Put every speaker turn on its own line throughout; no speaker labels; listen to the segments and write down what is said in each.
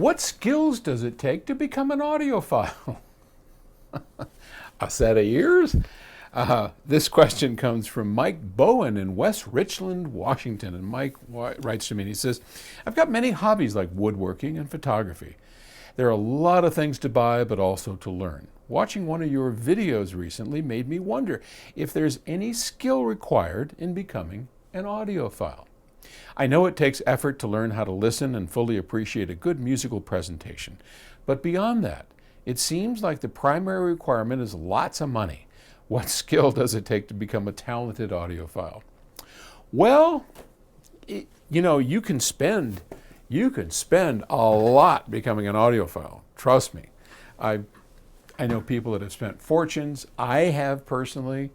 What skills does it take to become an audiophile? A set of ears? This question comes from Mike Bowen in West Richland, Washington. And Mike writes to me and he says, I've got many hobbies like woodworking and photography. There are a lot of things to buy, but also to learn. Watching one of your videos recently made me wonder if there's any skill required in becoming an audiophile. I know it takes effort to learn how to listen and fully appreciate a good musical presentation, but beyond that, it seems like the primary requirement is lots of money. What skill does it take to become a talented audiophile? Well, you can spend a lot becoming an audiophile. Trust me. I know people that have spent fortunes. I have personally.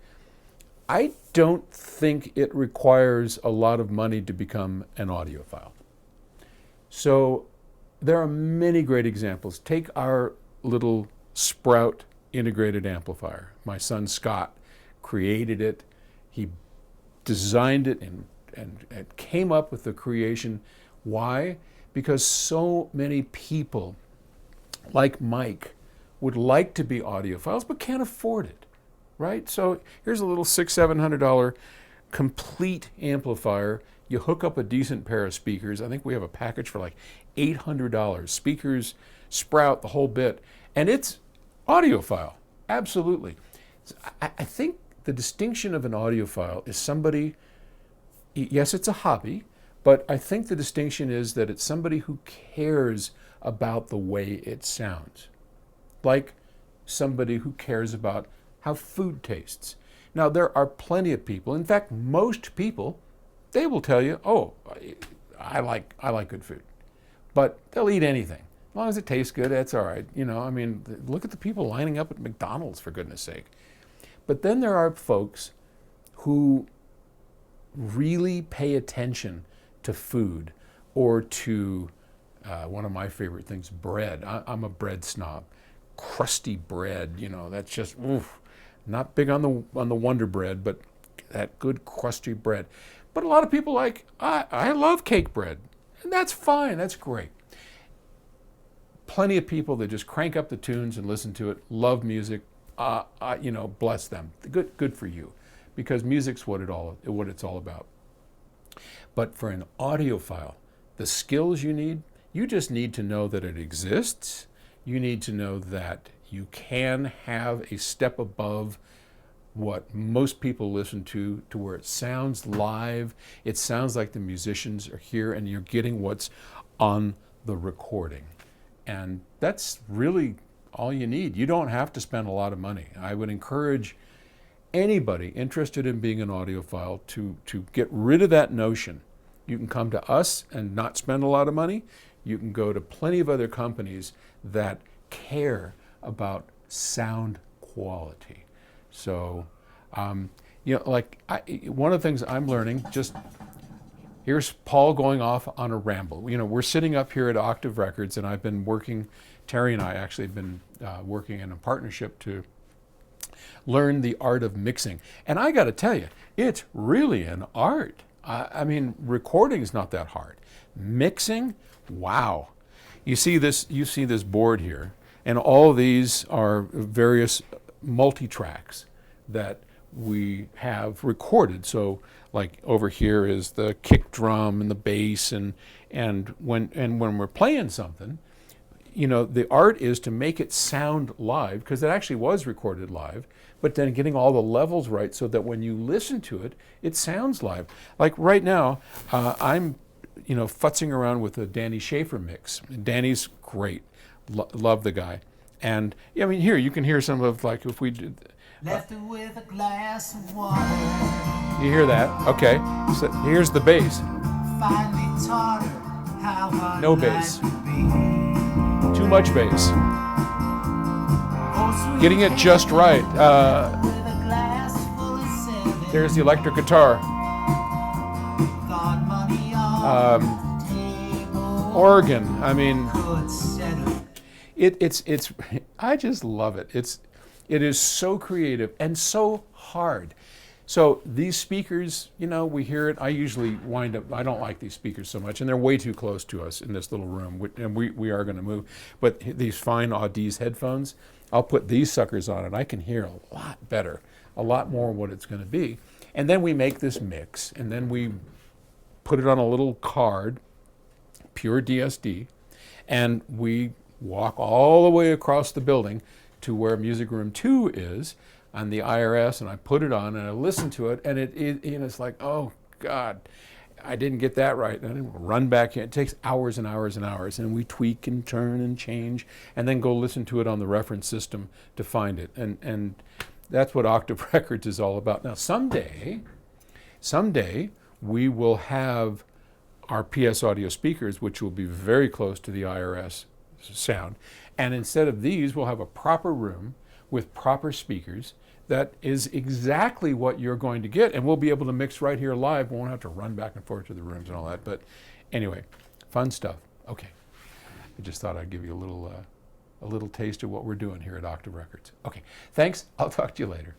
I don't think it requires a lot of money to become an audiophile. So there are many great examples. Take our little Sprout integrated amplifier. My son Scott created it. He designed it and came up with the creation. Why? Because so many people, like Mike, would like to be audiophiles but can't afford it, right? So here's a little $600-700 complete amplifier. You hook up a decent pair of speakers. I think we have a package for like $800. Speakers, Sprout, the whole bit. And it's audiophile, absolutely. I think the distinction of an audiophile is somebody, yes, it's a hobby, but I think the distinction is that it's somebody who cares about the way it sounds. Like somebody who cares about how food tastes. Now, there are plenty of people, in fact, most people, they will tell you, oh, I like good food. But they'll eat anything. As long as it tastes good, that's all right. Look at the people lining up at McDonald's, for goodness sake. But then there are folks who really pay attention to food or to one of my favorite things, bread. I'm a bread snob. Crusty bread, that's just, oof. Not big on the Wonder Bread, but that good crusty bread. But a lot of people I love cake bread. And that's fine, that's great. Plenty of people that just crank up the tunes and listen to it, love music, bless them. Good for you, because music's what it's all about. But for an audiophile, the skills you just need to know that it exists. You need to know that you can have a step above what most people listen to where it sounds live. It sounds like the musicians are here and you're getting what's on the recording. And that's really all you need. You don't have to spend a lot of money. I would encourage anybody interested in being an audiophile to get rid of that notion. You can come to us and not spend a lot of money. You can go to plenty of other companies that care about sound quality. So, one of the things I'm learning, here's Paul going off on a ramble. We're sitting up here at Octave Records, and I've been working, Terry and I actually have been working in a partnership to learn the art of mixing. And I got to tell you, it's really an art. Recording is not that hard. Mixing, wow. You see this board here, and all of these are various multi-tracks that we have recorded. So like over here is the kick drum and the bass, and when we're playing something, the art is to make it sound live, because it actually was recorded live, but then getting all the levels right so that when you listen to it, it sounds live. Like right now, I'm futzing around with a Danny Schaefer mix. And Danny's great. Love the guy. And here you can hear some of, like, if we did.
Left her with a glass of water.
You hear that? Okay. So here's the bass.
Finally taught her how hard
No bass.
life could be.
Too much bass.
Oh, sweet
Getting it just right.
with a glass full of seven.
There's the electric guitar.
Thought money on the table
Organ.
could settle.
It's I just love it. It is so creative and so hard. So these speakers, you know, we hear it. I usually wind up, I don't like these speakers so much, and they're way too close to us in this little room, and we are going to move. But these fine Audis headphones, I'll put these suckers on, and I can hear a lot better, a lot more what it's going to be. And then we make this mix, and then we put it on a little card, pure DSD, and we walk all the way across the building to where Music Room 2 is on the IRS, and I put it on and I listen to it, and it's like, oh God, I didn't get that right. And I run back in. It takes hours and hours and hours, and we tweak and turn and change, and then go listen to it on the reference system to find it. And that's what Octave Records is all about. Now someday we will have our PS audio speakers, which will be very close to the IRS sound. And instead of these, we'll have a proper room with proper speakers that is exactly what you're going to get. And we'll be able to mix right here live. We won't have to run back and forth to the rooms and all that. But anyway, fun stuff. Okay. I just thought I'd give you a little taste of what we're doing here at Octave Records. Okay. Thanks. I'll talk to you later.